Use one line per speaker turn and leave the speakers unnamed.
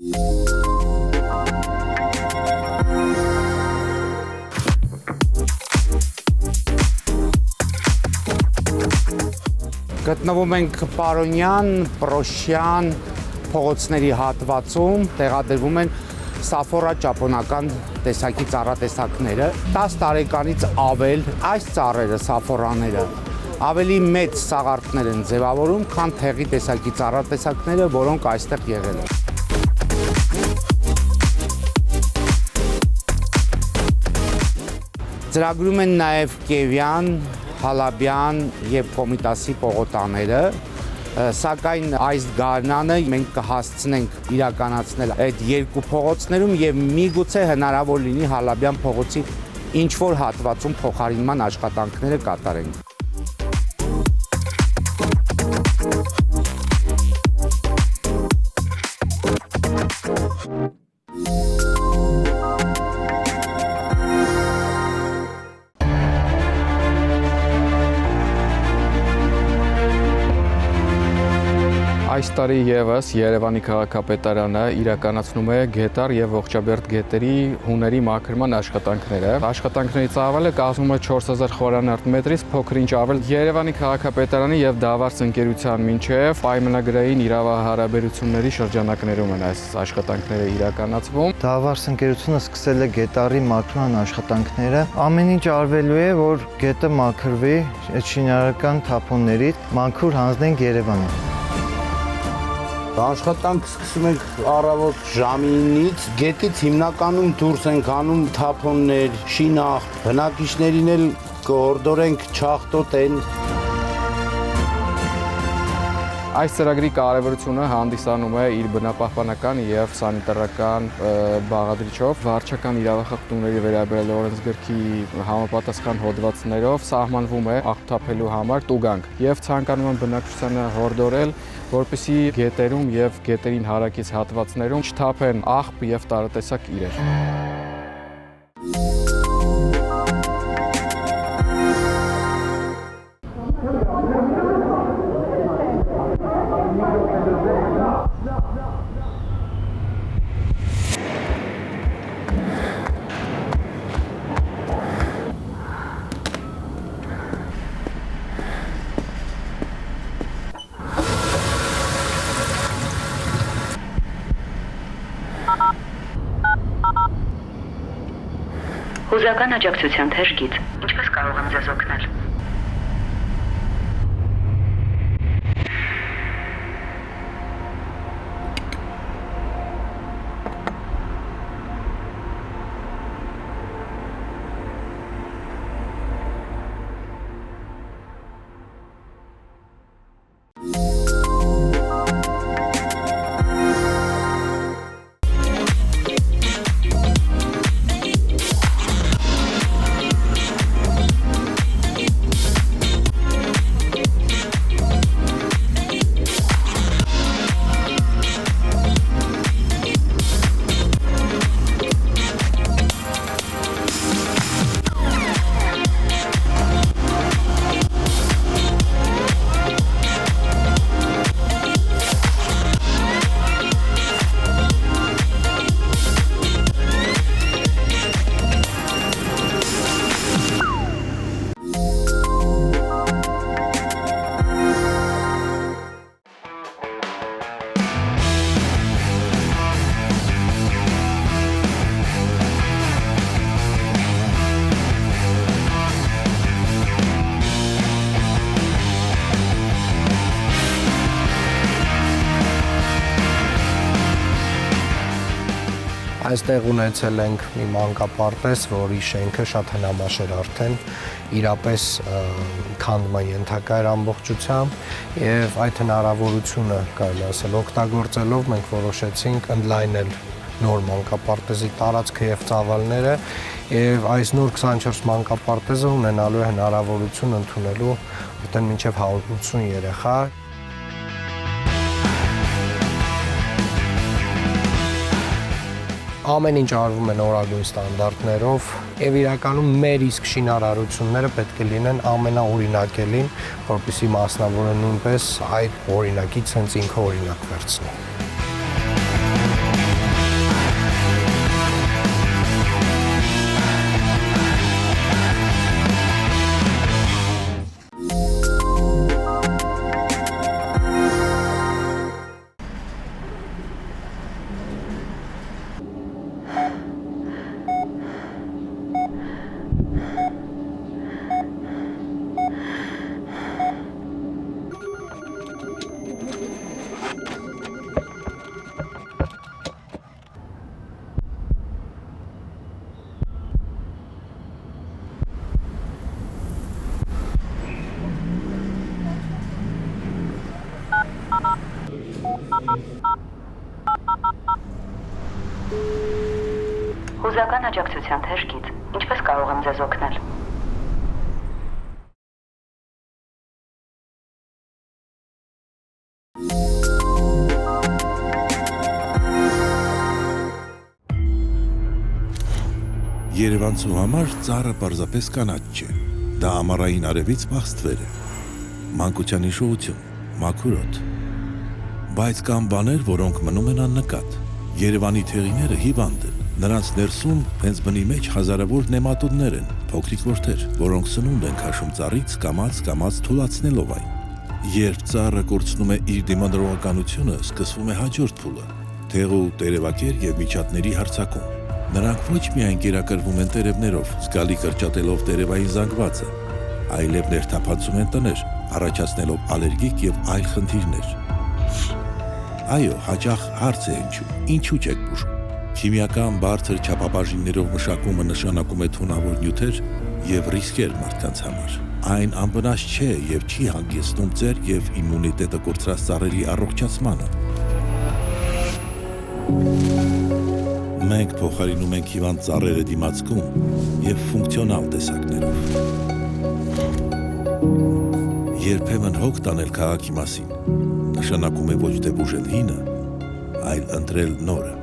Գտնվում ենք Պարոնյան, Պրոշյան փողոցների հատվածում, տեղադրվում են Սաֆորա ճապոնական տեսակի ծառատեսակները, 10 տարեկանից ավել այս ծառերը, Սաֆորաները, ավելի մեծ սաղարթներ են ձևավորում, քան թեղի տեսակի ծառատեսակները, որոնք այստեղ եղել են։ Ծրագրում են նաև Կևյան, Հալաբյան և Կոմիտասի պողոտաները, սակայն այս գարնանը մենք կհասցնենք իրականացնել այդ երկու փողոցներում և միգուցե հնարավոր լինի Հալաբյան փողոցի ինչ-որ հատվածում փոխարինման աշխատանքները կատարենք։
Այս տարի ևս Երևանի քաղաքապետարանը իրականացնում է Գետառ եւ Ողջաբերդ գետերի հուների մաքրման աշխատանքները։ Աշխատանքների ծավալը կազմում է 4000 խորանարդ մետրից փոքր-ինչ ավել։ Երևանի քաղաքապետարանի եւ Դավարս ընկերության միջև պայմանագրային իրավահարաբերությունների շրջանակներում են այս աշխատանքները իրականացվում։
Դավարս ընկերությունը սկսել է Գետառի մաքրման աշխատանքները։ Ամեն ինչ արվելու է, որ գետը մաքրվի այդ շինարարական թափոններից, մաքուր հանձնենք Երևանին։
Աշխատանք սկսում ենք առավոտ ժամի 9-ից, գետից հիմնականում դուրս ենք անում թափոններ, շինաղ, բնակիչներին էլ կհորդորենք չախտոտեն։
Այս ծրագրի կարևորությունը հանդիսանում է իր բնապահպանական եւ սանիտարական բաղադրիչով վարչական իրավախախտումների վերաբերյալ օրենսգրքի համապատասխան հոդվածներով սահմանվում է աղթափելու համար տուգանք եւ ցանկանում են բնակչությանը հորդորել, որպեսզի գետերում եւ գետերին հարակից հատվածներում չթափեն աղբ եւ տարատեսակ իրեր։
Հուզական աջակցության թեժ գիծ։ Ինչպես կարող եմ ձեզ օգնել։
Այստեղ ունեցել ենք մի մանկապարտեզ, որի շենքը շատ հնամաշ էր արդեն, իրապես քանդման ենթակա էր ամբողջությամբ եւ այդ հնարավորությունը կարելի ասել օգտագործելով մենք որոշեցինք ընդլայնել նոր մանկապարտեզի տարածքը եւ ծավալները եւ այս նոր 24 մանկապարտեզը ունենալու է հնարավորություն ընդունելու արդեն մինչեւ 180 երեխա։ Ամեն ինչ արվում է նորագույն ստանդարտներով եւ իրականում մեր իսկ շինարարությունները պետք է լինեն ամենաօրինակելին, որպեսզի մասնավորը նույնպես այդ օրինակից հենց ինքը օրինակ վերցնի։
Հուզական աջակցության թեժգիծ։ Ինչպես կարող եմ ձեզ օգնել։
Երևանցու համար ծառը պարզապես կանաչ չէ։ Դա ամառային արևից բախստվեր է։ Մանկության հիշողություն, մաքուր օդ։ Բայց կան բաներ, որոնք մնում են աննկատ։ Երևանի թեղիները հիվանդ են։ Նրանց ներսում հենց բնի մեջ հազարավոր նեմատոդներ են, փոքրիկ որդեր, որոնք սնունդ են քաշում ծառից կամաց թուլացնելով այն։ Երբ ծառը կորցնում է իր դիմադրողականությունը, սկսվում է հաջորդ փուլը՝ թեղու, տերևակեր եւ միջատների հարձակում։ Նրանք ոչ միայն կերակրվում են տերևներով, զգալի կրճատելով տերևային զանգվածը, այլև ներթափանցում են տներ, առաջացնելով ալերգիկ եւ այլ խնդիրներ։ Այո, հաճախ հարց է հնչում. ինչու չեք բուժում։ Քիմիական բարձր չափաբաժիններով մշակումը նշանակում է թունավոր նյութեր եւ ռիսկեր մարդկանց համար։ Այն անվնաս չէ եւ չի հանգեցնում ձեր եւ իմունիտետը կորցրած ծառերի առողջացմանը։ Մենք փոխարինում ենք հիվանդ ծառերը դիմացկուն եւ ֆունկցիոնալ տեսակներով։ Երբեմն հոգ տանել քաղաքի մասին նշանակում է ոչ թե բուժել հինը, այլ ընտրել նորը։